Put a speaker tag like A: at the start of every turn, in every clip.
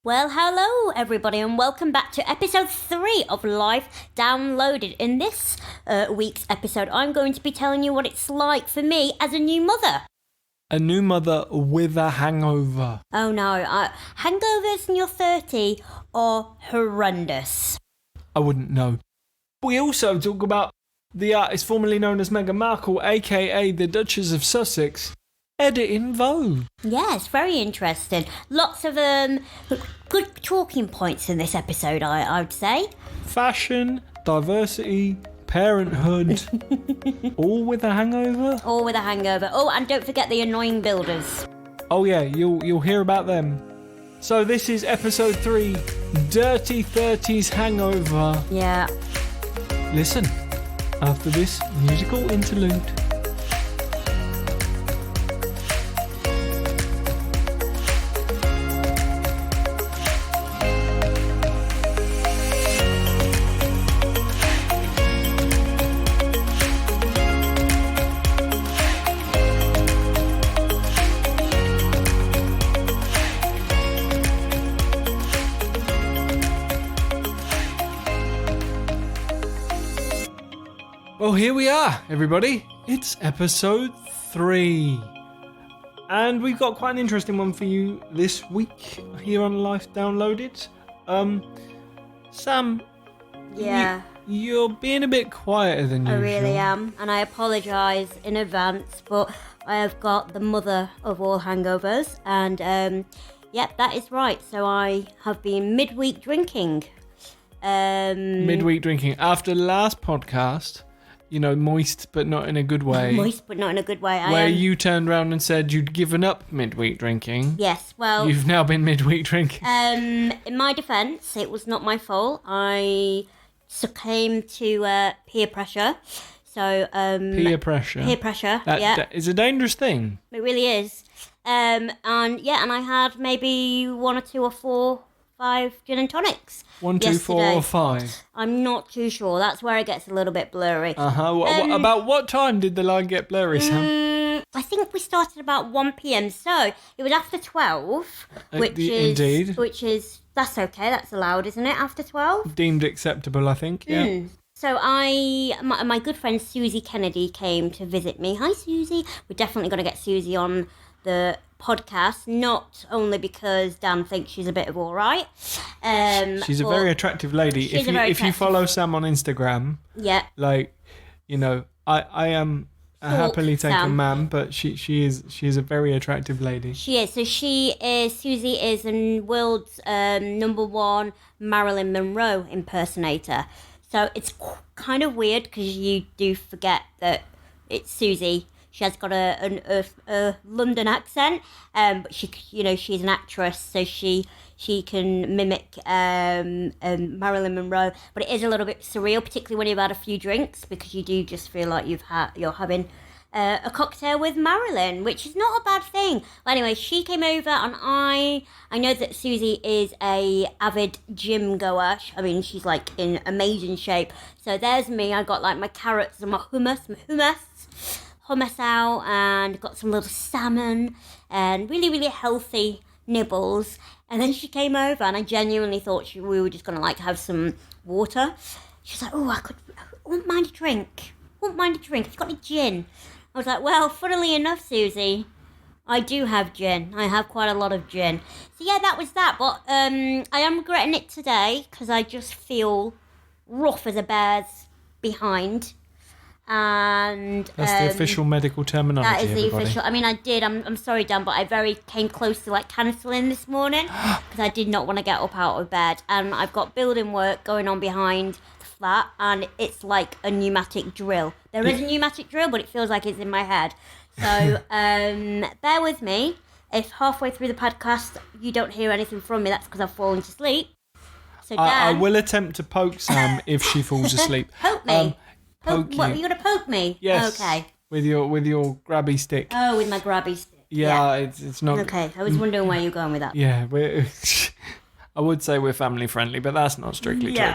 A: Well, hello everybody and welcome back to episode 3 of Life Downloaded. In this week's episode, I'm going to be telling you what it's like for me as a new mother.
B: A new mother with a hangover.
A: Oh no, hangovers in your 30 are horrendous.
B: I wouldn't know. We also talk about the artist formerly known as Meghan Markle, aka the Duchess of Sussex, editing Vogue.
A: Yes, very interesting. Lots of good talking points in this episode, I would say.
B: Fashion, diversity, parenthood, all with a hangover?
A: All with a hangover. Oh, and don't forget the annoying builders.
B: Oh yeah, you'll hear about them. So this is episode 3, Dirty 30's Hangover.
A: Yeah.
B: Listen, after this musical interlude. Well, here we are, everybody. It's episode 3. And we've got quite an interesting one for you this week here on Life Downloaded. Sam.
A: Yeah.
B: You're being a bit quieter than usual.
A: I really am, and I apologise in advance, but I have got the mother of all hangovers, and yep, that is right. So I have been midweek drinking.
B: Midweek drinking. After last podcast, you know, moist but not in a good way.
A: Moist but not in a good way.
B: Where you turned around and said you'd given up midweek drinking.
A: Yes, well...
B: You've now been midweek drinking.
A: In my defence, it was not my fault. I succumbed to peer pressure. So
B: peer pressure.
A: Peer pressure.
B: That is a dangerous thing.
A: It really is. And I had maybe 1 or 2 or 4, 5 gin and tonics.
B: 1, 2, 4 or 5.
A: I'm not too sure. That's where it gets a little bit blurry.
B: About what time did the line get blurry, Sam?
A: I think we started about 1 p.m. So it was after 12, which is that's okay. That's allowed, isn't it? After 12,
B: deemed acceptable, I think. Yeah.
A: So my good friend Susie Kennedy came to visit me. Hi, Susie. We're definitely going to get Susie on the podcast, not only because Dan thinks she's a bit of all right.
B: She's a very attractive lady. If you follow Sam on Instagram,
A: yeah,
B: like, you know, I am a happily taken man, but she is a very attractive lady.
A: She is. So Susie is the world's #1 Marilyn Monroe impersonator. So it's kind of weird because you do forget that it's Susie. She has got a London accent, but she's an actress, so she can mimic Marilyn Monroe. But it is a little bit surreal, particularly when you've had a few drinks, because you do just feel like you're having a cocktail with Marilyn, which is not a bad thing. But anyway, she came over, and I know that Susie is a avid gym goer. I mean, she's like in amazing shape. So there's me. I got like my carrots and my hummus out, and got some little salmon and really, really healthy nibbles. And then she came over, and I genuinely thought we were just going to like have some water. She's like, oh, I wouldn't mind a drink. Have you got any gin? I was like, well, funnily enough, Susie, I do have gin. I have quite a lot of gin. So yeah, that was that. But I am regretting it today because I just feel rough as a bear's behind. And
B: that's the official medical terminology.
A: That is the official. I mean, I did. I'm sorry, Dan, but I came close to like cancelling this morning because I did not want to get up out of bed. And I've got building work going on behind the flat, and it's like a pneumatic drill. There is a pneumatic drill, but it feels like it's in my head. So bear with me. If halfway through the podcast you don't hear anything from me, that's because I've fallen to sleep. So Dan,
B: I will attempt to poke Sam if she falls asleep.
A: Poke me.
B: Poke
A: what,
B: you.
A: You're going to poke me?
B: Yes.
A: Okay.
B: With your grabby stick.
A: Oh, with my grabby stick.
B: Yeah. It's not...
A: Okay, I was wondering where you're going with that.
B: Yeah, I would say we're family friendly, but that's not strictly true.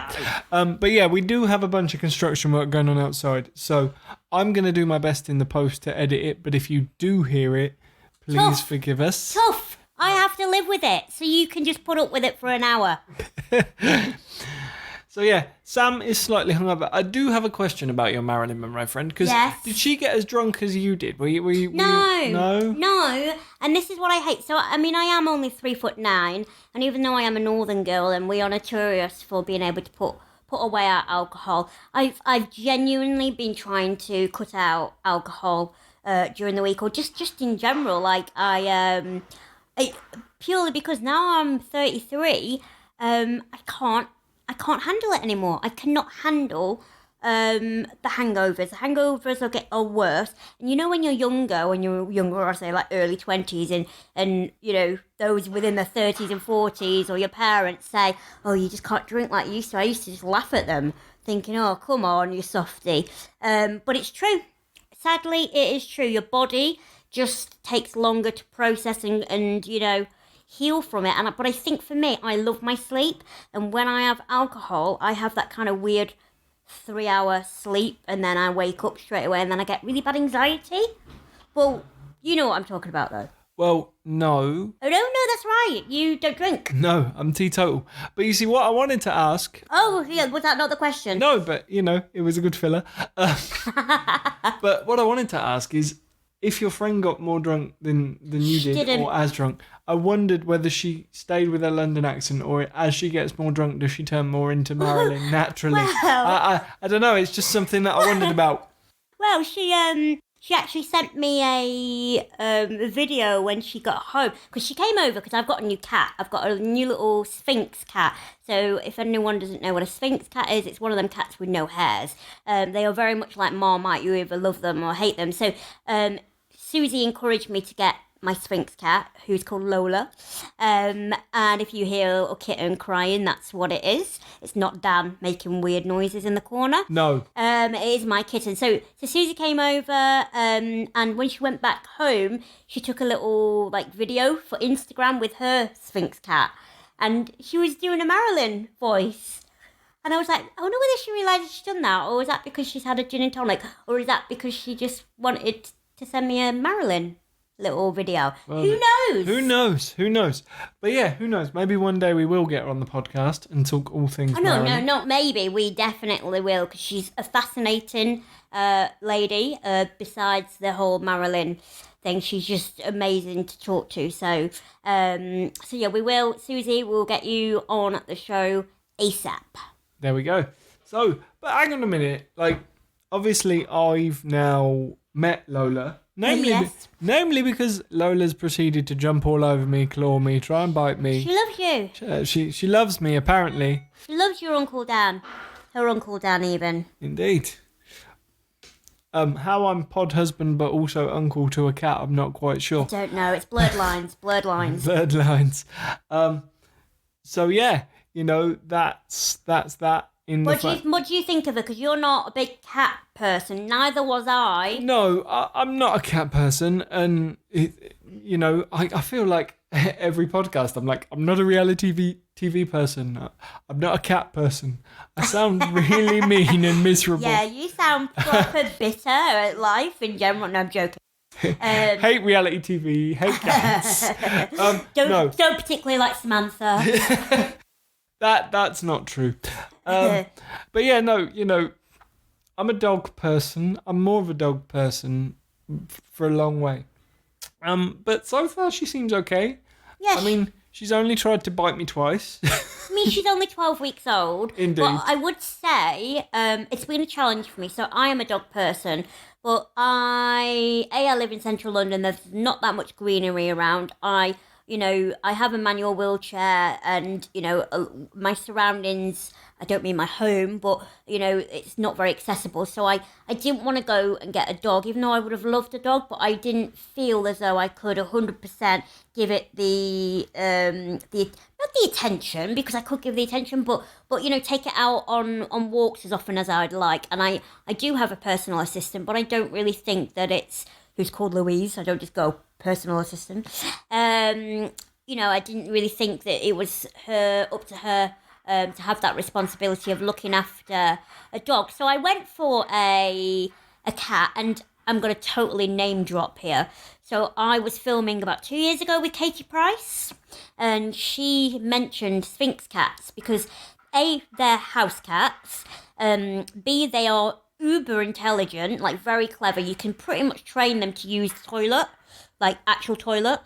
B: But yeah, we do have a bunch of construction work going on outside. So I'm going to do my best in the post to edit it, but if you do hear it, please forgive us.
A: Tough. I have to live with it, so you can just put up with it for an hour.
B: So yeah, Sam is slightly hungover. I do have a question about your Marilyn Monroe friend, because did she get as drunk as you did?
A: No. And this is what I hate. So I mean, I am only 3'9", and even though I am a northern girl, and we are notorious for being able to put away our alcohol, I've genuinely been trying to cut out alcohol during the week, or just in general. Like I purely because now I'm 33, I can't handle it anymore. I cannot handle the hangovers. The hangovers are worse. And you know when you're younger, I say like early 20s, and you know, those within the 30s and 40s, or your parents say, oh, you just can't drink like you used to. I used to just laugh at them, thinking, oh, come on, you softy. But it's true. Sadly, it is true. Your body just takes longer to process and you know, heal from it. But I think for me, I love my sleep, and when I have alcohol, I have that kind of weird 3-hour sleep, and then I wake up straight away, and then I get really bad anxiety. Well, you know what I'm talking about, though.
B: Well, no.
A: Oh, no, that's right. You don't drink.
B: No, I'm teetotal. But you see, what I wanted to ask...
A: Oh, yeah, was that not the question?
B: No, but, you know, it was a good filler. But what I wanted to ask is, if your friend got more drunk than you did, or as drunk, I wondered whether she stayed with her London accent, or as she gets more drunk, does she turn more into Marilyn naturally? I don't know. It's just something that I wondered about.
A: Well, she actually sent me a video when she got home, because she came over because I've got a new cat. I've got a new little Sphinx cat. So if anyone doesn't know what a Sphinx cat is, it's one of them cats with no hairs. They are very much like Marmite. You either love them or hate them. So Susie encouraged me to get my Sphinx cat, who's called Lola. And if you hear a kitten crying, that's what it is. It's not Dan making weird noises in the corner.
B: No.
A: It is my kitten. So Susie came over, and when she went back home, she took a little video for Instagram with her Sphinx cat, and she was doing a Marilyn voice. And I was like, I wonder whether she realised she'd done that, or was that because she's had a gin and tonic, or is that because she just wanted to send me a Marilyn little video? Well, who knows?
B: But yeah, who knows? Maybe one day we will get her on the podcast and talk all things Marilyn.
A: No, not maybe. We definitely will, because she's a fascinating lady. Besides the whole Marilyn thing, she's just amazing to talk to. So yeah, we will. Susie, we'll get you on the show ASAP.
B: There we go. So, but hang on a minute. Obviously, I've now met Lola. Namely because Lola's proceeded to jump all over me, claw me, try and bite me.
A: She loves you.
B: She loves me, apparently.
A: She loves your Uncle Dan. Her Uncle Dan, even.
B: Indeed. How I'm pod husband but also uncle to a cat, I'm not quite sure.
A: I don't know. It's blurred lines. Blurred lines.
B: Blurred lines. So yeah, you know, that's that.
A: What do you think of her? Because you're not a big cat person. Neither was I.
B: No, I'm not a cat person. And, you know, I feel like every podcast I'm like, I'm not a reality TV person. I'm not a cat person. I sound really mean and miserable.
A: Yeah, you sound proper bitter at life in general. No, I'm joking.
B: Hate reality TV, hate cats.
A: Don't particularly like Samantha.
B: That's not true. But yeah, no, you know, I'm a dog person. I'm more of a dog person for a long way. But so far she seems okay. Yeah. I mean, she's only tried to bite me twice.
A: I mean, she's only 12 weeks old.
B: Indeed.
A: But I would say it's been a challenge for me. So I am a dog person, but I live in central London. There's not that much greenery around. I have a manual wheelchair, and, you know, my surroundings, I don't mean my home, but, you know, it's not very accessible. So I didn't want to go and get a dog, even though I would have loved a dog, but I didn't feel as though I could 100% give it not the attention, because I could give the attention, but you know, take it out on walks as often as I'd like. And I do have a personal assistant, but I don't really think that it's, who's called Louise. I don't just go personal assistant. You know, I didn't really think that it was up to her to have that responsibility of looking after a dog. So I went for a cat, and I'm going to totally name drop here. So I was filming about 2 years ago with Katie Price, and she mentioned Sphinx cats because A, they're house cats, B, they are uber intelligent, like very clever. You can pretty much train them to use the toilet, like actual toilet.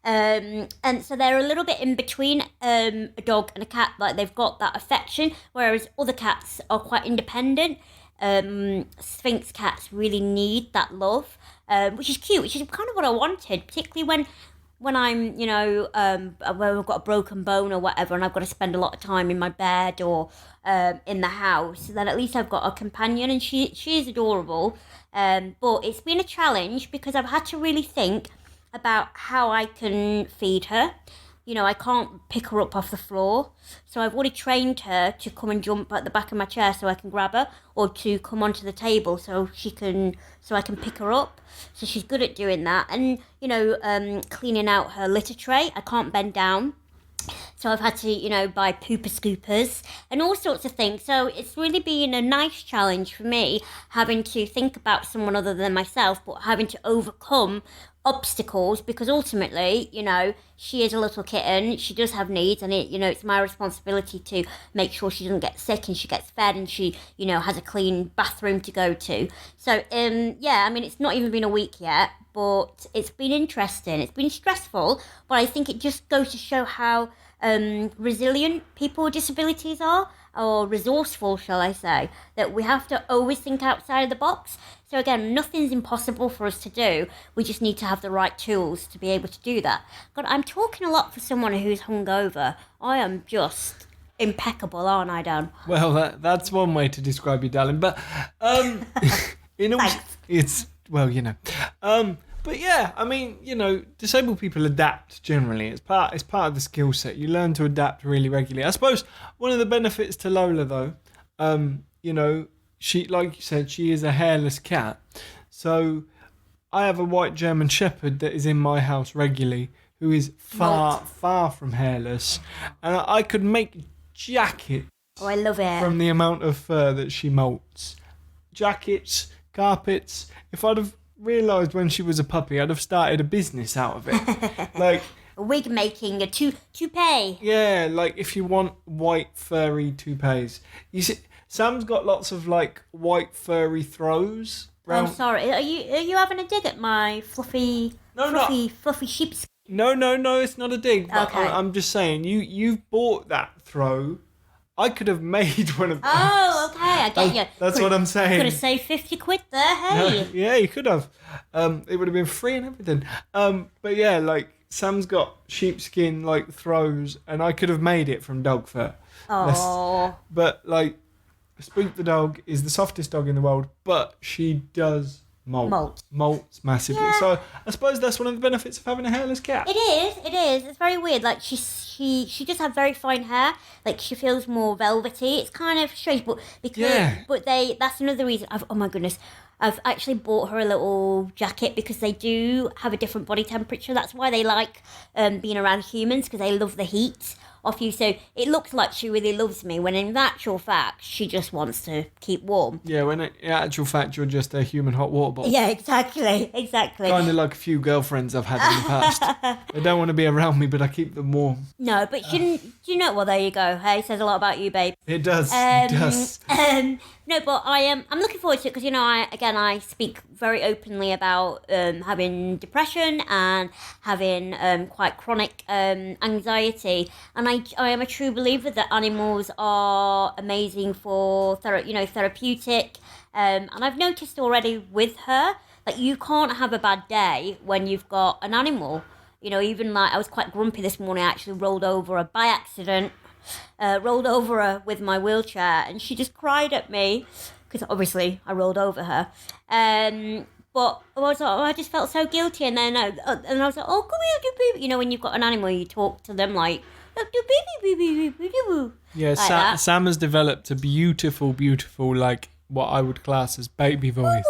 A: And so they're a little bit in between a dog and a cat, like they've got that affection, whereas other cats are quite independent. Sphinx cats really need that love, which is cute, which is kind of what I wanted, particularly when I'm, when I've got a broken bone or whatever, and I've got to spend a lot of time in my bed or in the house. Then at least I've got a companion, and she is adorable. But it's been a challenge because I've had to really think about how I can feed her. I can't pick her up off the floor. So I've already trained her to come and jump at the back of my chair so I can grab her, or to come onto the table so I can pick her up. So she's good at doing that. And, cleaning out her litter tray. I can't bend down. So I've had to, buy pooper scoopers and all sorts of things. So it's really been a nice challenge for me, having to think about someone other than myself, but having to overcome obstacles, because ultimately, she is a little kitten. She does have needs, and it's my responsibility to make sure she doesn't get sick and she gets fed and she, has a clean bathroom to go to. So, it's not even been a week yet, but it's been interesting. It's been stressful, but I think it just goes to show how resilient people with disabilities are, or resourceful, shall I say, that we have to always think outside of the box. So again, nothing's impossible for us to do. We just need to have the right tools to be able to do that. God, I'm talking a lot for someone who's hungover. I am just impeccable, aren't I, Dan?
B: Well, that's one way to describe you, darling. But it's but yeah, disabled people adapt generally. It's part of the skill set. You learn to adapt really regularly. I suppose one of the benefits to Lola, though, she, like you said, she is a hairless cat. So I have a white German Shepherd that is in my house regularly, who is far from hairless, and I could make jackets.
A: Oh, I love it.
B: From the amount of fur that she molts. Jackets, carpets. If I'd have realised when she was a puppy, I'd have started a business out of it. Like
A: a wig making, a toupee.
B: Yeah, like if you want white furry toupees. You see, Sam's got lots of like white furry throws.
A: I'm sorry. Are you having a dig at my fluffy sheepskin?
B: No, it's not a dig. But
A: okay.
B: I'm just saying, you've bought that throw. I could have made one of those.
A: Oh, okay, I get you.
B: That's what I'm saying.
A: Could have saved 50 quid there, hey.
B: Yeah, you could have. It would have been free and everything. But yeah, like Sam's got sheepskin like throws, and I could have made it from dog fur.
A: Oh.
B: But like, Spook the dog is the softest dog in the world, but she does molts massively.
A: Yeah.
B: So I suppose that's one of the benefits of having a hairless cat.
A: It is. It's very weird. Like she does have very fine hair. Like she feels more velvety. It's kind of strange, but that's another reason. Oh my goodness. I've actually bought her a little jacket because they do have a different body temperature. That's why they like being around humans, because they love the heat off you. So it looks like she really loves me, when in actual fact she just wants to keep warm.
B: Yeah, when in actual fact you're just a human hot water bottle.
A: Yeah, exactly.
B: Kind of like a few girlfriends I've had in the past. They don't want to be around me, but I keep them warm.
A: No, but do you know? Well, there you go. Hey, it says a lot about you, babe.
B: It does. It does.
A: No, but I'm looking forward to it because I speak very openly about having depression and having quite chronic anxiety, and I am a true believer that animals are amazing for therapeutic, and I've noticed already with her, like, you can't have a bad day when you've got an animal. Even like I was quite grumpy this morning. I actually rolled over her by accident. Rolled over her with my wheelchair, and she just cried at me because obviously I rolled over her. But I was like, I just felt so guilty, and then I was like, oh, come here, do baby. When you've got an animal, you talk to them like, do baby.
B: Yeah, like Sam has developed a beautiful, like what I would class as baby voice.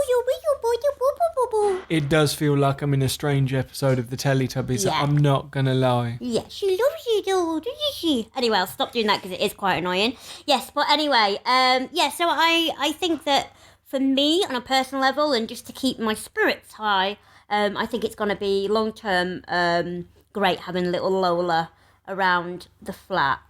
B: It does feel like I'm in a strange episode of the Teletubbies. Yeah. I'm not gonna lie.
A: Yeah, she loves you, doesn't she? Anyway, I'll stop doing that because it is quite annoying. Yes, but anyway, so I think that for me, on a personal level, and just to keep my spirits high, I think it's going to be long-term great having little Lola around the flat.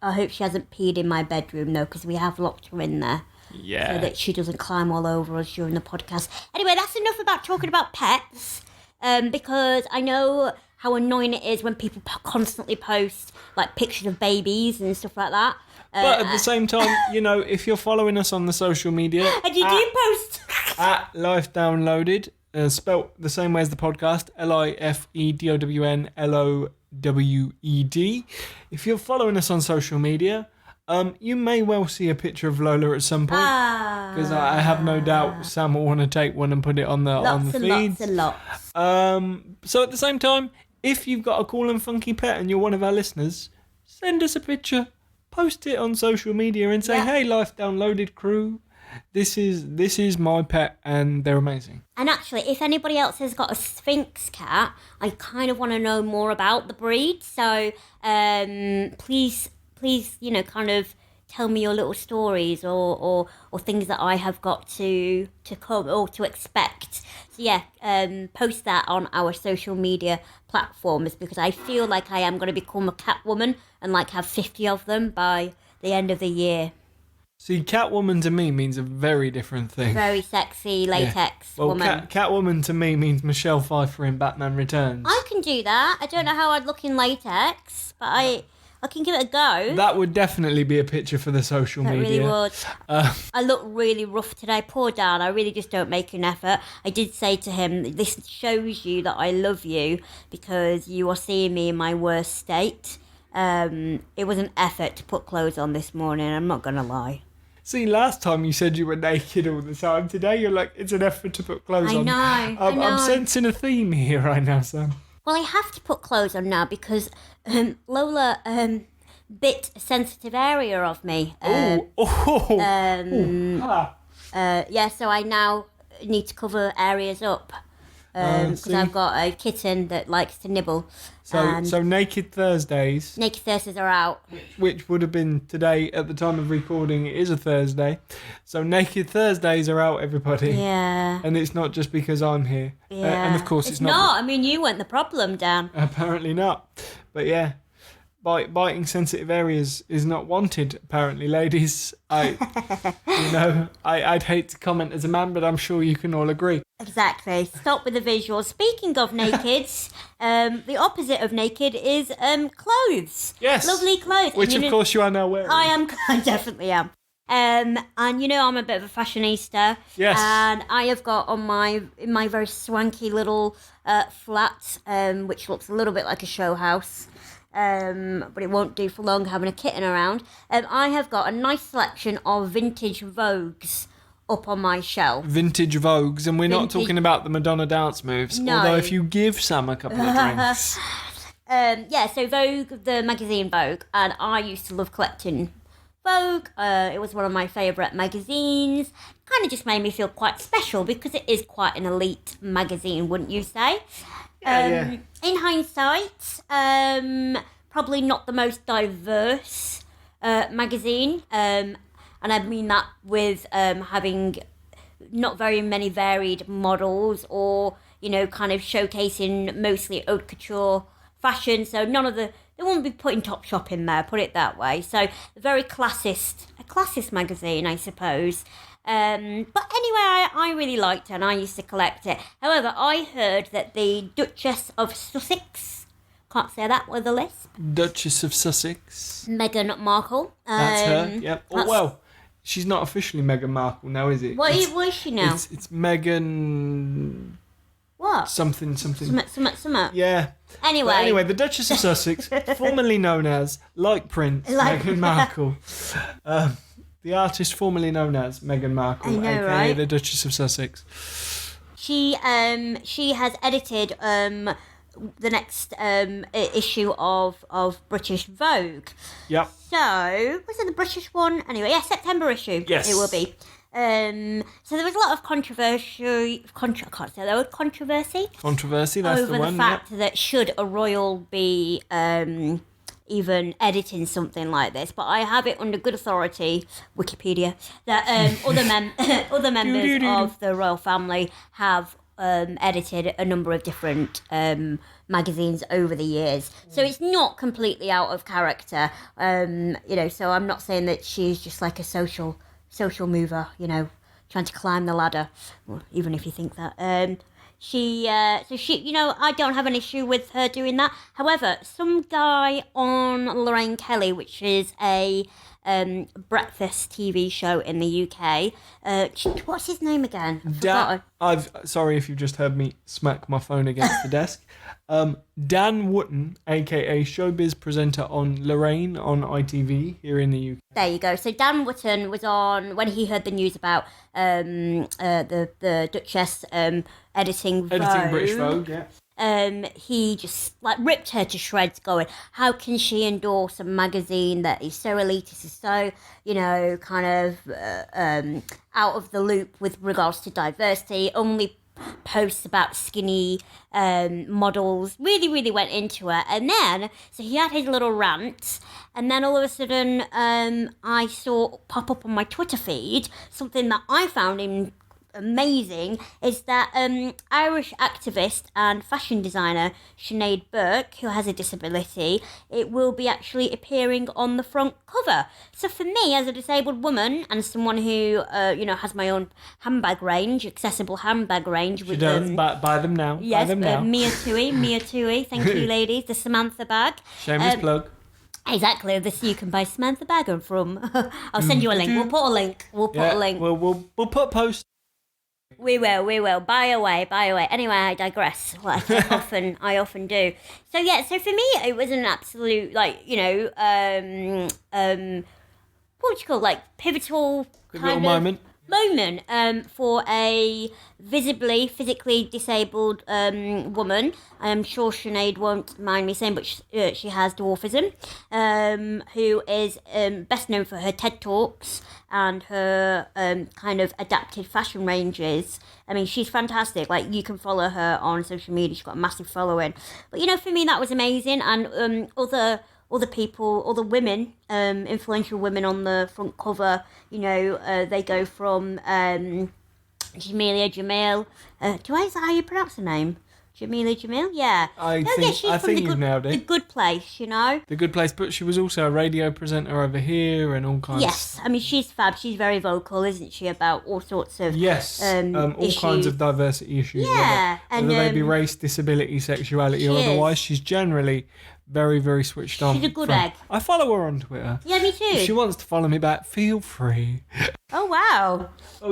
A: I hope she hasn't peed in my bedroom, though, because we have locked her in there.
B: Yeah.
A: So that she doesn't climb all over us during the podcast. Anyway, that's enough about talking about pets, because I know how annoying it is when people constantly post, like, pictures of babies and stuff like that.
B: But at the same time, you know, if you're following us on the social media...
A: And you do post...
B: at Life Downloaded, spelt the same way as the podcast, LifeDownLowed. If you're following us on social media, you may well see a picture of Lola at some point, because I have no doubt Sam will want to take one and put it on the feeds.
A: Lots.
B: So at the same time, if you've got a cool and funky pet and you're one of our listeners, send us a picture, post it on social media, and say, "Hey, Life Downloaded crew, this is my pet and they're amazing."
A: And actually, if anybody else has got a Sphinx cat, I kind of want to know more about the breed. So please, you know, kind of tell me your little stories or things that I have got to come or to expect. So yeah, post that on our social media platforms, because I feel like I am going to become a cat woman and like have 50 of them by the end of the year.
B: See, Catwoman to me means a very different thing.
A: Very sexy latex woman.
B: Catwoman to me means Michelle Pfeiffer in Batman Returns.
A: I can do that. I don't know how I'd look in latex, but I can give it a go.
B: That would definitely be a picture for the social media.
A: That really would. I look really rough today. Poor Dan. I really just don't make an effort. I did say to him, this shows you that I love you because you are seeing me in my worst state. It was an effort to put clothes on this morning. I'm not going to lie.
B: See, last time you said you were naked all the time. Today you're like, it's an effort to put clothes on.
A: I know.
B: I'm sensing a theme here right now, Sam.
A: Well, I have to put clothes on now because Lola bit a sensitive area of me.
B: Yeah,
A: so I now need to cover areas up because I've got a kitten that likes to nibble.
B: So Naked Thursdays.
A: Naked Thursdays are out.
B: Which would have been today at the time of recording. It is a Thursday. So Naked Thursdays are out, everybody.
A: Yeah.
B: And it's not just because I'm here.
A: Yeah.
B: And of course it's
A: not. I mean, you weren't the problem, Dan.
B: Apparently not. But yeah, biting sensitive areas is not wanted, apparently, ladies. I'd hate to comment as a man, but I'm sure you can all agree.
A: Exactly. Stop with the visuals. Speaking of nakeds, the opposite of naked is clothes.
B: Yes.
A: Lovely clothes.
B: Which, of course, you are now wearing.
A: I definitely am. And you know I'm a bit of a fashionista.
B: Yes.
A: And I have got in my very swanky little flat, which looks a little bit like a show house. But it won't do for long having a kitten around. I have got a nice selection of vintage Vogues up on my shelf.
B: Vintage Vogues, and we're not talking about the Madonna dance moves.
A: No.
B: Although if you give Sam a couple of drinks.
A: So Vogue, the magazine Vogue, and I used to love collecting Vogue. It was one of my favourite magazines. Kind of just made me feel quite special because it is quite an elite magazine, wouldn't you say?
B: Yeah.
A: In hindsight, probably not the most diverse magazine. And I mean that with having not very many varied models or, you know, kind of showcasing mostly haute couture fashion. So they won't be putting Topshop in there, put it that way. So a classist magazine, I suppose. But anyway, I really liked it and I used to collect it. However, I heard that the Duchess of Sussex, can't say that with a lisp.
B: Duchess of Sussex.
A: Meghan Markle.
B: That's her, yep. Well, she's not officially Meghan Markle now, is it?
A: What is she now?
B: It's Meghan...
A: What?
B: Something.
A: Something.
B: Yeah.
A: Anyway,
B: the Duchess of Sussex, formerly known as, like Prince, Meghan Markle. The artist formerly known as Meghan Markle,
A: I know,
B: aka
A: right?
B: the Duchess of Sussex.
A: She has edited the next issue of British Vogue.
B: Yep.
A: So was it the British one? Anyway, yeah, September issue.
B: Yes.
A: It will be. So there was a lot of controversy.
B: Controversy, that's
A: over
B: the one.
A: The fact that should a royal be even editing something like this. But I have it under good authority, Wikipedia, that other members of the royal family have edited a number of different magazines over the years. So it's not completely out of character, so I'm not saying that she's just like a social mover, trying to climb the ladder, well, even if you think that. She, I don't have an issue with her doing that. However, some guy on Lorraine Kelly, which is a breakfast TV show in the UK. What's his name again?
B: Sorry if you just heard me smack my phone against the desk. Dan Wootton, aka showbiz presenter on Lorraine on ITV here in the UK.
A: There you go. So Dan Wootton was on when he heard the news about the Duchess editing
B: British Vogue, yeah.
A: He just ripped her to shreds, going, how can she endorse a magazine that is so elitist, is so kind of out of the loop with regards to diversity, only posts about skinny models, really went into it. And then so he had his little rant, and then all of a sudden I saw pop up on my Twitter feed something that I found amazing, is that Irish activist and fashion designer Sinead Burke, who has a disability, it will be actually appearing on the front cover. So for me, as a disabled woman and someone who has my own handbag range, accessible handbag range,
B: she does buy them now.
A: Yes,
B: buy them now.
A: Mia Tui, thank you, ladies. The Samantha bag.
B: Shameless plug.
A: Exactly. This you can buy Samantha bag from. I'll send you a link. We'll put a link. We'll
B: put a post.
A: We will. Buy away. Anyway, I digress. Like I often do. So yeah, so for me, it was an absolute, what would you call, pivotal kind of moment for a visibly, physically disabled woman. I'm sure Sinead won't mind me saying, but she has dwarfism, who is best known for her TED Talks and her kind of adapted fashion ranges. I mean, she's fantastic. You can follow her on social media. She's got a massive following. But, for me, that was amazing. And other people, other women, influential women on the front cover, they go from Jamelia Jamil. Is that how you pronounce her name? Jamelia Jamil? Yeah.
B: I think you've nailed it.
A: The Good Place,
B: The Good Place, but she was also a radio presenter over here and all kinds.
A: Yes, I mean, she's fab. She's very vocal, isn't she, about all sorts of
B: all
A: issues.
B: Kinds of diversity issues.
A: Yeah.
B: Whether they be race, disability, sexuality, or otherwise. She's generally very, very switched on.
A: She's a good egg.
B: I follow her on Twitter.
A: Yeah, me too.
B: If she wants to follow me back, feel free.
A: Oh, wow.
B: Oh,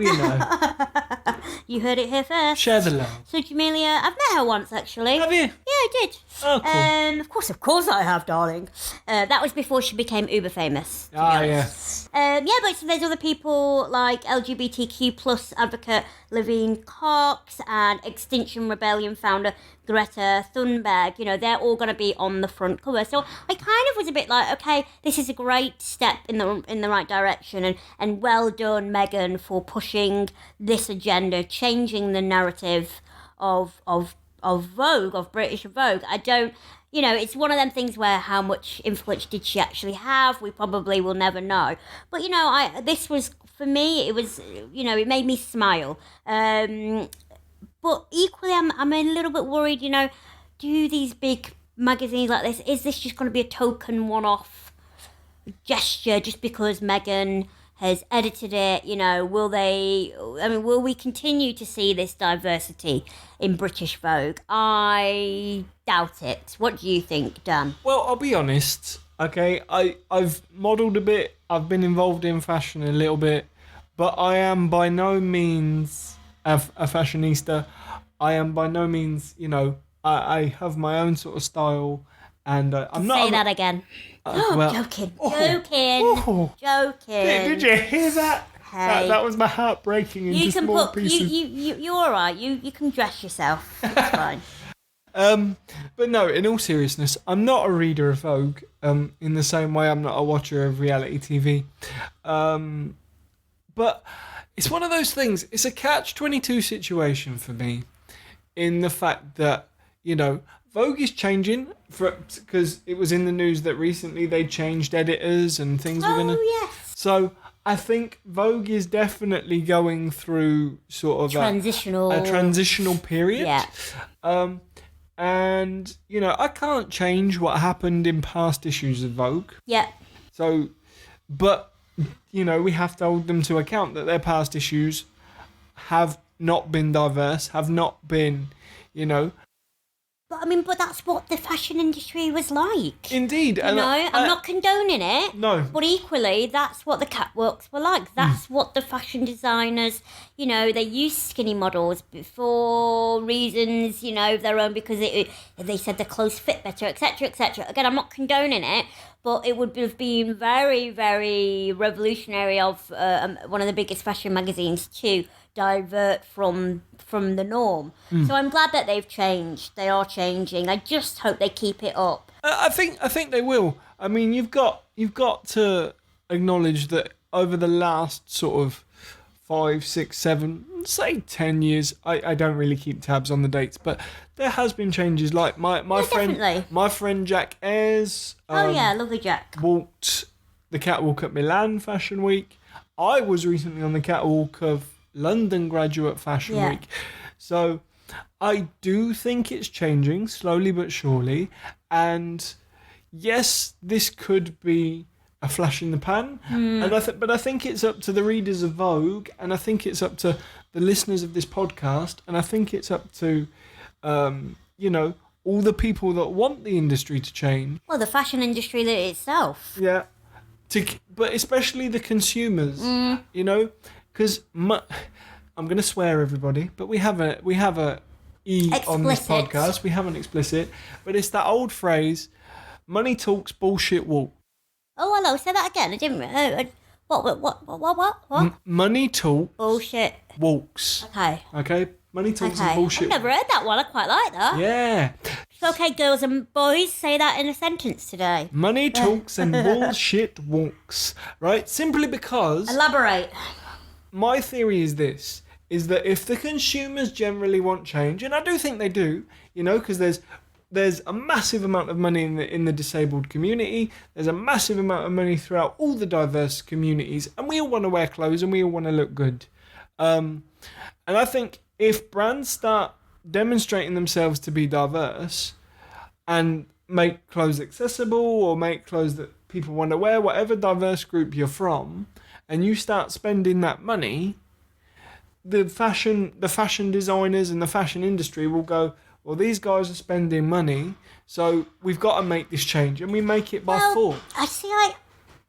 A: You heard it here first.
B: Share the love.
A: So, Jamelia, I've met her once, actually.
B: Have you?
A: Yeah, I did.
B: Oh, cool.
A: Of course I have, darling. That was before she became uber famous, to be honest. But so there's other people like LGBTQ plus advocate Levine Cox and Extinction Rebellion founder Greta Thunberg. They're all going to be on the front cover. So I kind of was a bit like, okay, this is a great step in the right direction, and well done, Meghan, for pushing this agenda, changing the narrative of Vogue, of British Vogue. I don't, it's one of them things where how much influence did she actually have? We probably will never know. But, this was, for me, it was, it made me smile. But equally, I'm a little bit worried, do these big magazines like this, is this just going to be a token one-off gesture just because Meghan has edited it? Will we continue to see this diversity in British Vogue? I doubt it. What do you think, Dan?
B: Well, I'll be honest, okay? I've modelled a bit, I've been involved in fashion a little bit, but I am by no means a fashionista. I am by no means, I have my own sort of style, and I'm not...
A: Say that again. Joking.
B: Did you hear that?
A: Hey.
B: That was my heart breaking into small pieces.
A: You're all right. You can dress yourself. It's fine.
B: But no, in all seriousness, I'm not a reader of Vogue. In the same way, I'm not a watcher of reality TV. But it's one of those things. It's a catch-22 situation for me, in the fact that Vogue is changing because it was in the news that recently they changed editors and things were gonna.
A: Yes.
B: So I think Vogue is definitely going through sort of a transitional period.
A: Yeah.
B: And I can't change what happened in past issues of Vogue.
A: Yeah.
B: So, but we have to hold them to account that their past issues have not been diverse, have not been,
A: But that's what the fashion industry was like.
B: Indeed.
A: I'm not condoning it.
B: No.
A: But equally, that's what the catwalks were like. That's what the fashion designers, they used skinny models for reasons, of their own, because they said the clothes fit better, etc., etc. Again, I'm not condoning it, but it would have been very, very revolutionary of one of the biggest fashion magazines to divert from the norm. So I'm glad that they've changed. They are changing. I just hope they keep it up.
B: I think they will. I mean, you've got to acknowledge that over the last sort of 5, 6, 7, say 10 years, I don't really keep tabs on the dates, but there has been changes. Like my friend,
A: definitely.
B: My friend Jack Ayres.
A: Lovely Jack.
B: Walked the catwalk at Milan Fashion Week. I was recently on the catwalk of London Graduate Fashion Week. So I do think it's changing slowly but surely. And yes, this could be a flash in the pan. But I think it's up to the readers of Vogue, and I think it's up to the listeners of this podcast, and I think it's up to, all the people that want the industry to change.
A: Well, the fashion industry itself.
B: Yeah. But especially the consumers, because I'm going to swear, everybody, but we have a E
A: Explicit.
B: on this podcast. We have an explicit, but it's that old phrase, money talks, bullshit walk.
A: Oh, hello, say that again. I didn't... What?
B: Money talks.
A: Bullshit.
B: Walks.
A: Okay.
B: Money talks and bullshit.
A: I've never heard that one. I quite like that.
B: Yeah.
A: Okay, girls and boys, say that in a sentence today.
B: Money talks and bullshit walks. Right? Simply because...
A: Elaborate.
B: My theory is this, is that if the consumers generally want change, and I do think they do, because there's a massive amount of money in the disabled community, there's a massive amount of money throughout all the diverse communities, and we all want to wear clothes and we all want to look good. And I think if brands start demonstrating themselves to be diverse and make clothes accessible or make clothes that people want to wear, whatever diverse group you're from, and you start spending that money, the fashion designers and the fashion industry will go, well, these guys are spending money, so we've got to make this change, and we make it by force.
A: I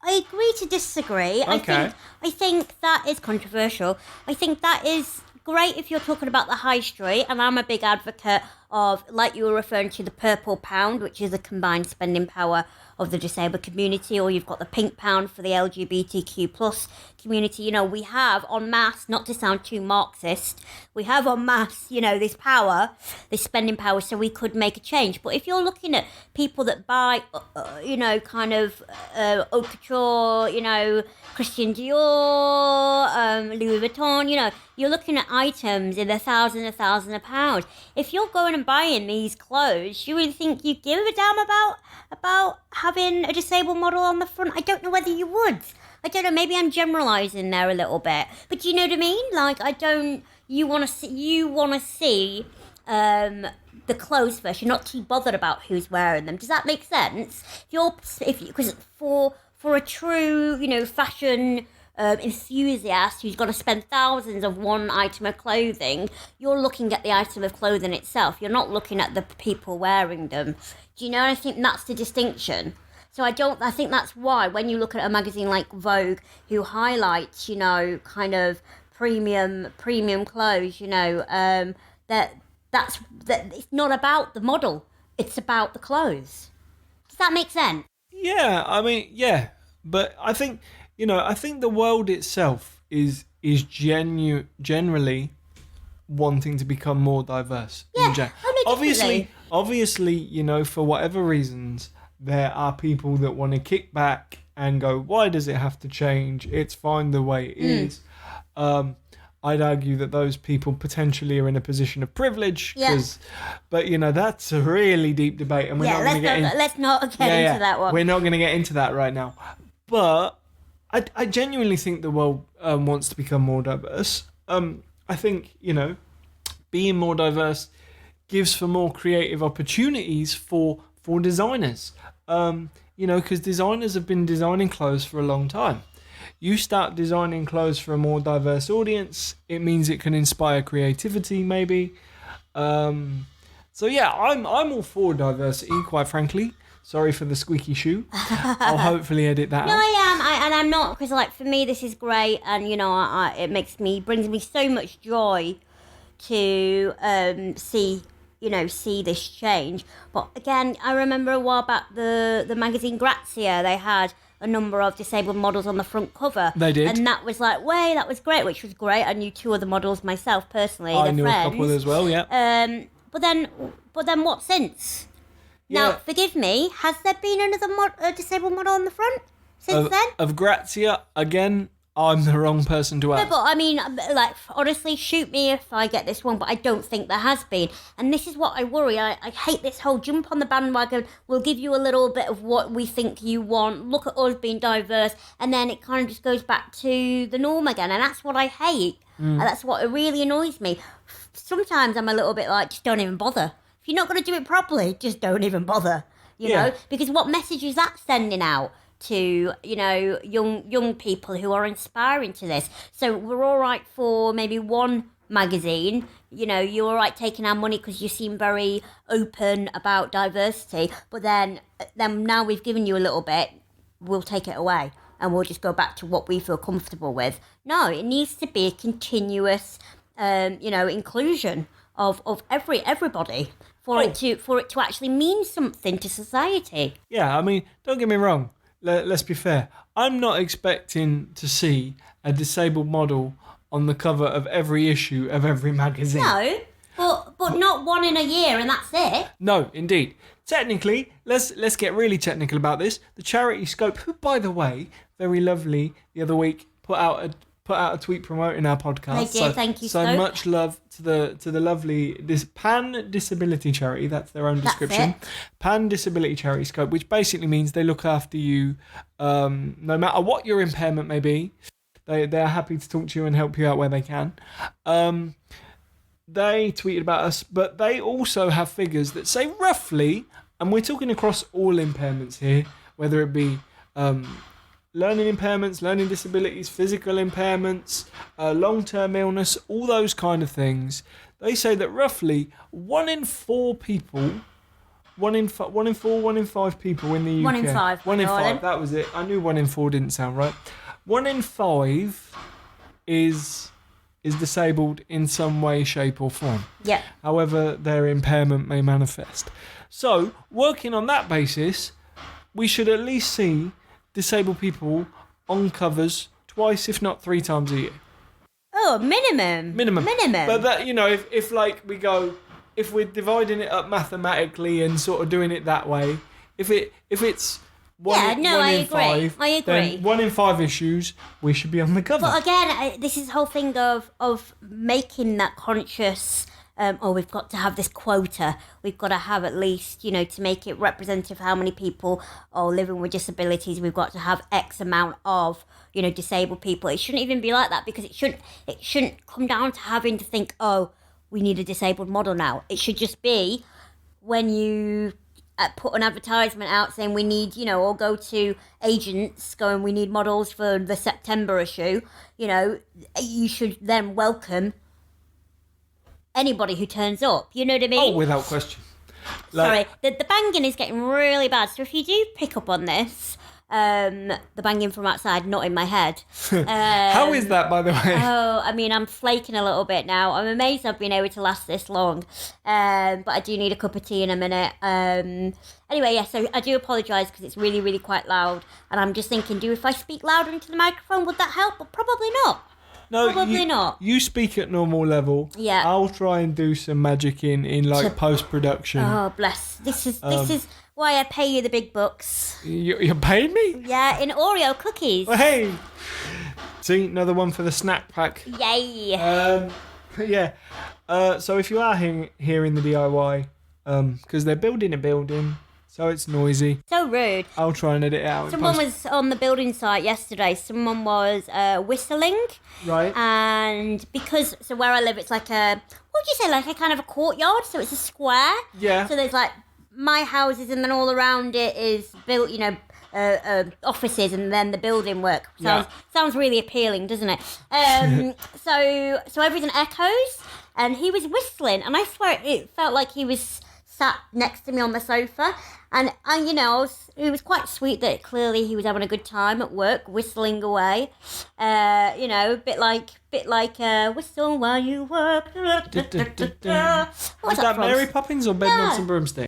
A: agree to disagree.
B: Okay.
A: I think that is controversial. I think that is great if you're talking about the high street, and I'm a big advocate of, like you were referring to, the purple pound, which is the combined spending power of the disabled community, or you've got the pink pound for the LGBTQ plus community. We have en masse, not to sound too Marxist, we have en masse, this power, this spending power, so we could make a change. But if you're looking at people that buy, kind of haute couture, Christian Dior, Louis Vuitton, you're looking at items in the thousands of pounds. If you're going and buying these clothes, you really think you give a damn about having a disabled model on the front? I don't know whether you would. I don't know, maybe I'm generalising there a little bit. But do you know what I mean? Like, you want to see the clothes first. You're not too bothered about who's wearing them. Does that make sense? Because for a true, fashion enthusiast who's going to spend thousands of one item of clothing, you're looking at the item of clothing itself. You're not looking at the people wearing them. Do you know? I think that's the distinction. So I think that's why when you look at a magazine like Vogue, who highlights, kind of premium clothes, that it's not about the model, it's about the clothes. Does that make sense?
B: Yeah, I mean, yeah, but I think the world itself is generally wanting to become more diverse.
A: Yeah,
B: obviously, for whatever reasons, there are people that want to kick back and go, why does it have to change? It's fine the way it is. I'd argue that those people potentially are in a position of privilege.
A: Yeah.
B: But, that's a really deep debate. And we're not going to get into
A: let's not get into that one.
B: We're not going to get into that right now. But I genuinely think the world wants to become more diverse. I think, being more diverse gives for more creative opportunities for designers. Because designers have been designing clothes for a long time. You start designing clothes for a more diverse audience, it means it can inspire creativity, maybe. I'm all for diversity, quite frankly. Sorry for the squeaky shoe. I'll hopefully edit that out.
A: No, I am, and I'm not, because for me this is great, and it brings me so much joy to see this change. But again, I remember a while back the magazine Grazia, they had a number of disabled models on the front cover.
B: They did.
A: And that was that was great, which was great. I knew 2 other models myself personally.
B: I knew
A: friends.
B: a couple as well, yeah.
A: But then what since?
B: Yeah.
A: Now, forgive me, has there been another disabled model on the front since then?
B: Of Grazia, again, I'm the wrong person to ask.
A: No, but I mean, honestly, shoot me if I get this wrong, but I don't think there has been. And this is what I worry. I hate this whole jump on the bandwagon. We'll give you a little bit of what we think you want. Look at us being diverse. And then it kind of just goes back to the norm again. And that's what I hate. And that's what really annoys me. Sometimes I'm a little bit like, just don't even bother. If you're not going to do it properly, just don't even bother. You know? Because what message is that sending out to young people who are inspiring to this? So we're all right for maybe one magazine, you're all right taking our money because you seem very open about diversity, but then now we've given you a little bit, we'll take it away and we'll just go back to what we feel comfortable with. No, it needs to be a continuous inclusion of everybody for it to actually mean something to society.
B: Yeah, I mean, don't get me wrong. Let's be fair. I'm not expecting to see a disabled model on the cover of every issue of every magazine.
A: No, but not one in a year, and that's it.
B: No, indeed. Technically, let's get really technical about this. The charity Scope, who, by the way, very lovely, the other week put out a tweet promoting our podcast.
A: They did, thank you,
B: so
A: Scope.
B: much love to the lovely Pan Disability Charity. That's their own description.
A: That's it.
B: Pan Disability Charity Scope, which basically means they look after you, no matter what your impairment may be. They're happy to talk to you and help you out where they can. They tweeted about us, but they also have figures that say roughly, and we're talking across all impairments here, whether it be learning impairments, learning disabilities, physical impairments, long-term illness, all those kind of things. They say that roughly 1 in 4 people, 1 in 5 people in the UK.
A: 1 in 5.
B: 1 in 5, that was it. I knew 1 in 4 didn't sound right. 1 in 5 is disabled in some way, shape or form.
A: Yeah.
B: However their impairment may manifest. So, working on that basis, we should at least see disabled people on covers twice, if not 3 times a year.
A: Oh, minimum.
B: But that, if we're dividing it up mathematically and sort of doing it that way, if it's one in
A: I
B: 5,
A: agree.
B: then 1 in 5 issues, we should be on the cover.
A: But again, this is the whole thing of making that conscious. We've got to have this quota. We've got to have at least, to make it representative how many people are living with disabilities. We've got to have X amount of, disabled people. It shouldn't even be like that, because it shouldn't come down to having to think, oh, we need a disabled model now. It should just be when you put an advertisement out saying we need, or go to agents going, we need models for the September issue. You should then welcome anybody who turns up, you know what I mean?
B: Oh, without question.
A: Sorry, the banging is getting really bad. So if you do pick up on this, the banging from outside, not in my head.
B: How is that, by the way?
A: Oh, I mean, I'm flaking a little bit now. I'm amazed I've been able to last this long. But I do need a cup of tea in a minute. Anyway, yeah, so I do apologise because it's really, really quite loud. And I'm just thinking, if I speak louder into the microphone, would that help? But probably not.
B: No,
A: probably not.
B: You speak at normal level.
A: Yeah.
B: I'll try and do some magic in post-production.
A: Oh, bless. This is why I pay you the big bucks.
B: You're paying me?
A: Yeah, in Oreo cookies.
B: Well, hey, See, another one for the snack pack.
A: Yay!
B: Yeah. So if you are hearing the DIY, because they're building a building, so it's noisy.
A: So rude.
B: I'll try and edit it out.
A: Someone was on the building site yesterday. Someone was whistling.
B: Right.
A: And so where I live, it's like what would you say, like a kind of a courtyard? So it's a square.
B: Yeah.
A: So there's like my houses, and then all around it is built, offices, and then the building work. Sounds really appealing, doesn't it? So everything echoes, and he was whistling, and I swear it felt like he was sat next to me on the sofa, and it was quite sweet that clearly he was having a good time at work, whistling away. A bit like whistle while you work.
B: Was that Mary Poppins or Bedknobs and Broomstick?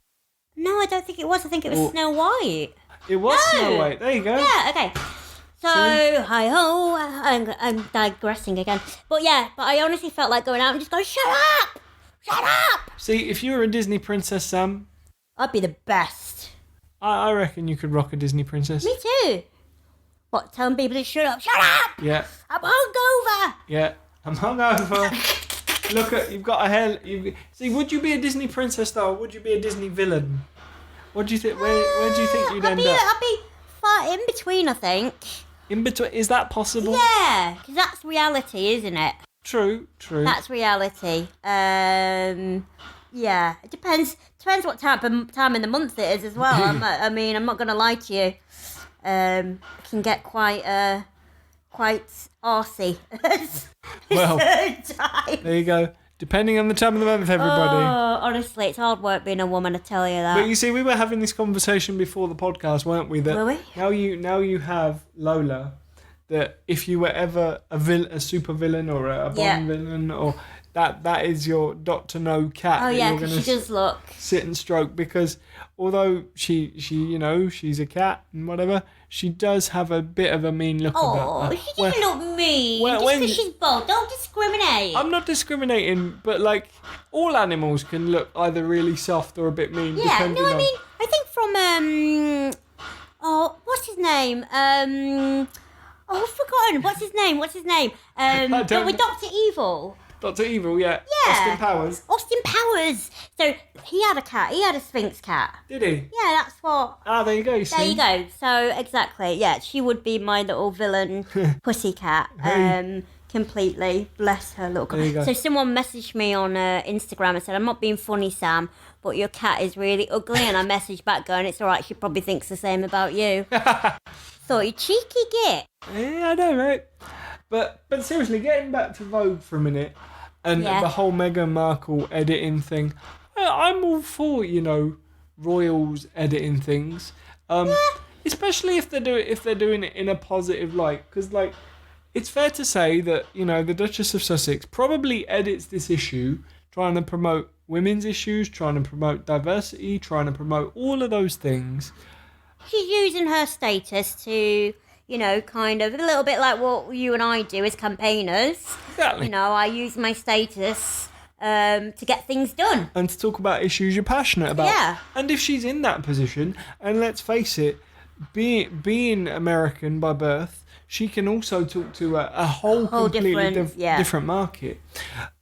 A: No, I don't think it was. I think it was Snow White.
B: It was Snow White. There you go.
A: Yeah, okay. So, hi-ho, I'm digressing again. But I honestly felt like going out and just going, shut up! Shut up!
B: See, if you were a Disney princess, Sam...
A: I'd be the best.
B: I reckon you could rock a Disney princess.
A: Me too. What, telling people to shut up? Shut up!
B: Yeah.
A: I'm hungover!
B: Yeah, I'm hungover. Look you've got a hair... See, would you be a Disney princess, though, or would you be a Disney villain? What do you think? Where do you think you'd end up?
A: I'd be far in between, I think.
B: In between? Is that possible?
A: Yeah, because that's reality, isn't it?
B: True.
A: That's reality. Yeah, it depends what time in the month it is as well. I'm not going to lie to you. It can get quite arsey.
B: Well, there you go. Depending on the time of the month, everybody.
A: Oh, honestly, it's hard work being a woman, I tell you that.
B: But you see, we were having this conversation before the podcast, weren't we? That
A: were we?
B: Now you have Lola. That if you were ever a super villain or a Bond villain, or that is your Dr. No cat.
A: Oh yeah, because she does look.
B: Sit and stroke, because although she's a cat and whatever, she does have a bit of a mean look about her.
A: She doesn't look mean. Just because she's bold. Don't discriminate.
B: I'm not discriminating, but like all animals can look either really soft or a bit mean.
A: Yeah, I think from what's his name? I've forgotten. What's his name? But with Dr. Evil.
B: Dr. Evil, yeah.
A: Yeah.
B: Austin Powers.
A: So he had a cat. He had a Sphinx cat.
B: Did he?
A: Yeah, that's what.
B: Ah, there you go.
A: There you go. So exactly, yeah, she would be my little villain pussycat. Completely. Bless her little.
B: There you go.
A: So someone messaged me on Instagram and said, "I'm not being funny, Sam, but your cat is really ugly." And I messaged back going, "It's all right. She probably thinks the same about you." Thought you cheeky git.
B: Yeah, I know, right? But seriously, getting back to Vogue for a minute, and the whole Meghan Markle editing thing, I'm all for royals editing things, especially if they're doing it in a positive light, because like it's fair to say that the Duchess of Sussex probably edits this issue trying to promote women's issues, trying to promote diversity, trying to promote all of those things.
A: She's using her status to, kind of a little bit like what you and I do as campaigners.
B: Exactly.
A: I use my status to get things done.
B: And to talk about issues you're passionate about.
A: Yeah.
B: And if she's in that position, and let's face it, being American by birth, she can also talk to a whole completely different market.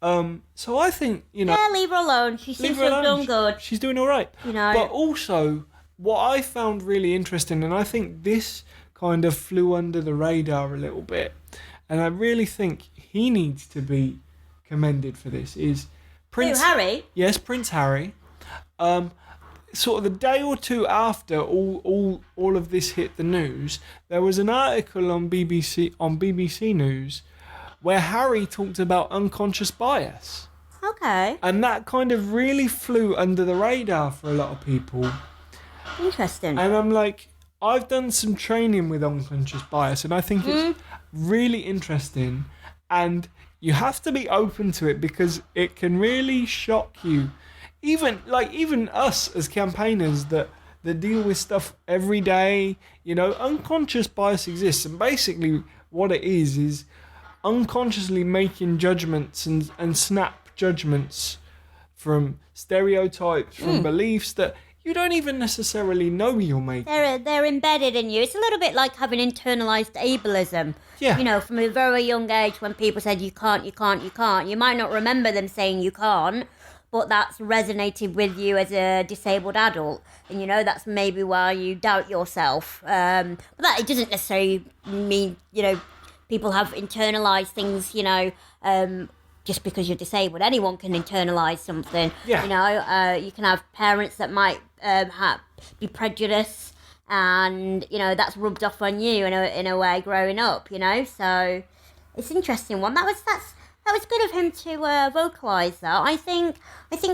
B: So I think,
A: Yeah, leave her alone. She seems to have done good.
B: She's doing all right. But also, what I found really interesting, and I think this kind of flew under the radar a little bit, and I really think he needs to be commended for this, is Prince
A: Harry?
B: Yes, Prince Harry. Sort of the day or two after all of this hit the news, there was an article on BBC News where Harry talked about unconscious bias.
A: Okay.
B: And that kind of really flew under the radar for a lot of people.
A: Interesting.
B: And I'm like, I've done some training with unconscious bias, and I think it's really interesting, and you have to be open to it because it can really shock you. Even us as campaigners that deal with stuff every day, unconscious bias exists, and basically what it is unconsciously making judgments and snap judgments from stereotypes, from beliefs that you don't even necessarily know you're making.
A: They're embedded in you. It's a little bit like having internalized ableism.
B: Yeah.
A: You know, from a very young age, when people said you can't, you might not remember them saying you can't, but that's resonated with you as a disabled adult, and you know that's maybe why you doubt yourself. But that it doesn't necessarily mean, you know, people have internalized things. You know, just because you're disabled, anyone can internalize something.
B: Yeah.
A: You know, you can have parents that might be prejudiced, and you know that's rubbed off on you in a way growing up. You know, so it's an interesting one. That was good of him to vocalise that. I think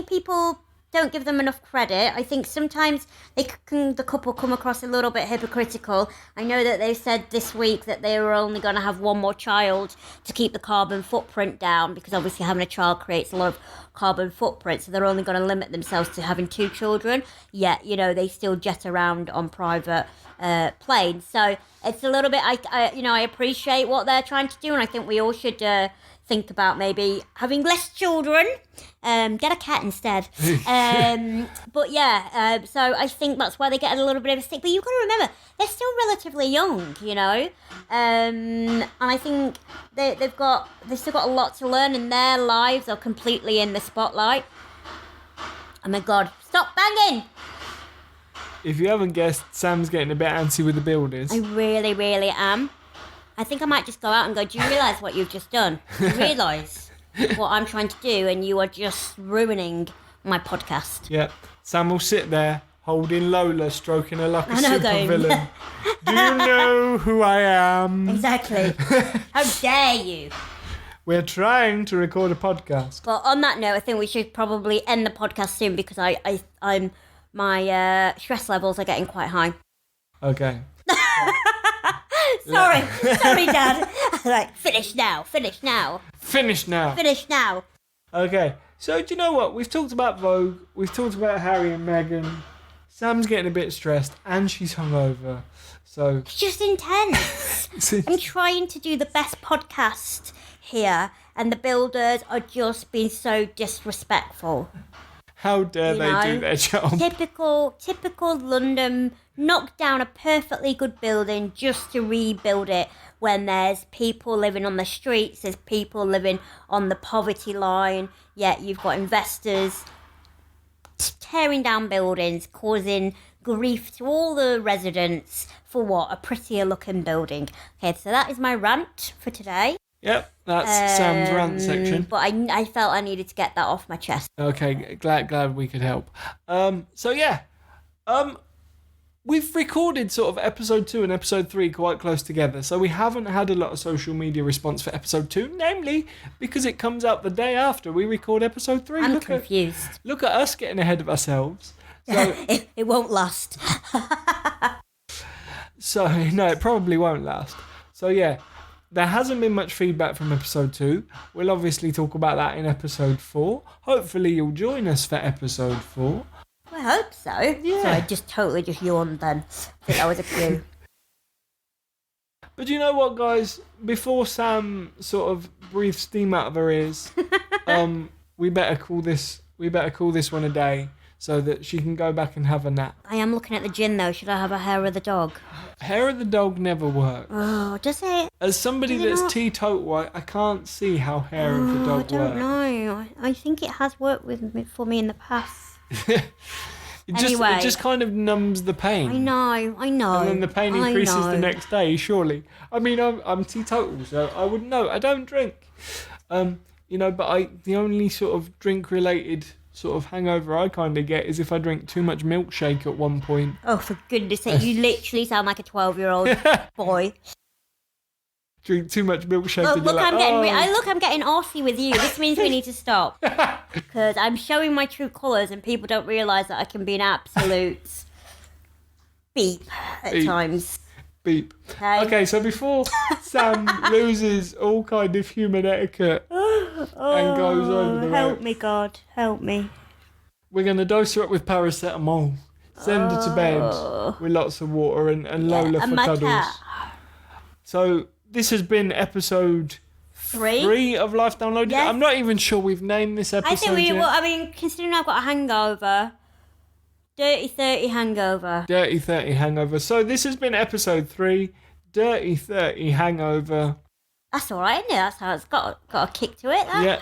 A: people don't give them enough credit. I think sometimes the couple come across a little bit hypocritical. I know that they said this week that they were only going to have one more child to keep the carbon footprint down, because obviously having a child creates a lot of carbon footprint, so they're only going to limit themselves to having 2 children. Yet, you know, they still jet around on private planes. So it's a little bit, I appreciate what they're trying to do, and I think we all should think about maybe having less children, get a cat instead. But yeah, so I think that's why they get a little bit of a stick. But you've got to remember, they're still relatively young, you know, and I think they've still got a lot to learn, and their lives are completely in the spotlight. Oh my God, stop banging!
B: If you haven't guessed, Sam's getting a bit antsy with the builders.
A: I really, really am. I think I might just go out and go, do you realise what you've just done? Do you realise what I'm trying to do, and you are just ruining my podcast?
B: Yeah. Sam will sit there holding Lola, stroking her like a supervillain. Do you know who I am?
A: Exactly. How dare you?
B: We're trying to record a podcast.
A: Well, on that note, I think we should probably end the podcast soon, because I'm my stress levels are getting quite high.
B: Okay.
A: Sorry, Dad. Like, finish now.
B: Finish now. Okay, so do you know what? We've talked about Vogue, we've talked about Harry and Meghan. Sam's getting a bit stressed, and she's hungover. So
A: it's just intense. I'm trying to do the best podcast here, and the builders are just being so disrespectful.
B: How dare they do their job?
A: Typical London, knock down a perfectly good building just to rebuild it, when there's people living on the streets, there's people living on the poverty line, yet you've got investors tearing down buildings, causing grief to all the residents for what? A prettier looking building. Okay, so that is my rant for today.
B: Yep, that's Sam's rant section.
A: But I felt I needed to get that off my chest.
B: Okay, glad we could help. So yeah, we've recorded sort of episode 2 and episode 3 quite close together, so we haven't had a lot of social media response for episode 2, namely because it comes out the day after we record episode 3.
A: I'm confused.
B: Look at us getting ahead of ourselves. So,
A: it won't last.
B: So, no, it probably won't last. So yeah, there hasn't been much feedback from episode 2. We'll obviously talk about that in episode 4. Hopefully you'll join us for episode 4.
A: I hope so.
B: Yeah.
A: So I just yawned then. I think that was a cue.
B: But you know what, guys? Before Sam sort of breathes steam out of her ears, we better call this one a day, so that she can go back and have a nap.
A: I am looking at the gin though. Should I have a hair of the dog?
B: Hair of the dog never works.
A: Oh, does it?
B: As somebody that's teetotal, I can't see how hair of the dog works.
A: I don't know. I think it has worked for me in the past.
B: It just kind of numbs the pain.
A: I know.
B: And then the pain increases the next day, surely. I mean, I'm teetotal, so I wouldn't know. I don't drink. But the only sort of drink-related sort of hangover I kind of get is if I drink too much milkshake at one point.
A: Oh, for goodness sake, you literally sound like a 12-year-old boy.
B: Drink too much milkshake and
A: look,
B: you're like,
A: I'm getting arsey with you. This means we need to stop. Because I'm showing my true colours and people don't realise that I can be an absolute beep at times.
B: Beep. Okay, so before Sam loses all kind of human etiquette and goes over the
A: help me, God, help me.
B: We're going to dose her up with paracetamol, send her to bed with lots of water and Lola for cuddles. Cat. So this has been episode 3 of Life Downloaded. Yes. I'm not even sure we've named this episode
A: considering I've got a hangover, Dirty 30 Hangover.
B: Dirty 30 Hangover. So this has been episode 3, Dirty 30 Hangover.
A: That's all right, isn't it? That's how it's got a kick to it. That.
B: Yeah.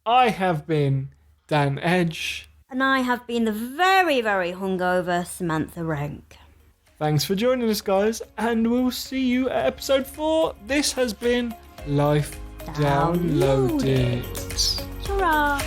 B: I have been Dan Edge.
A: And I have been the very, very hungover Samantha Rank.
B: Thanks for joining us, guys, and we'll see you at episode 4. This has been Life Downloaded.
A: Hurrah!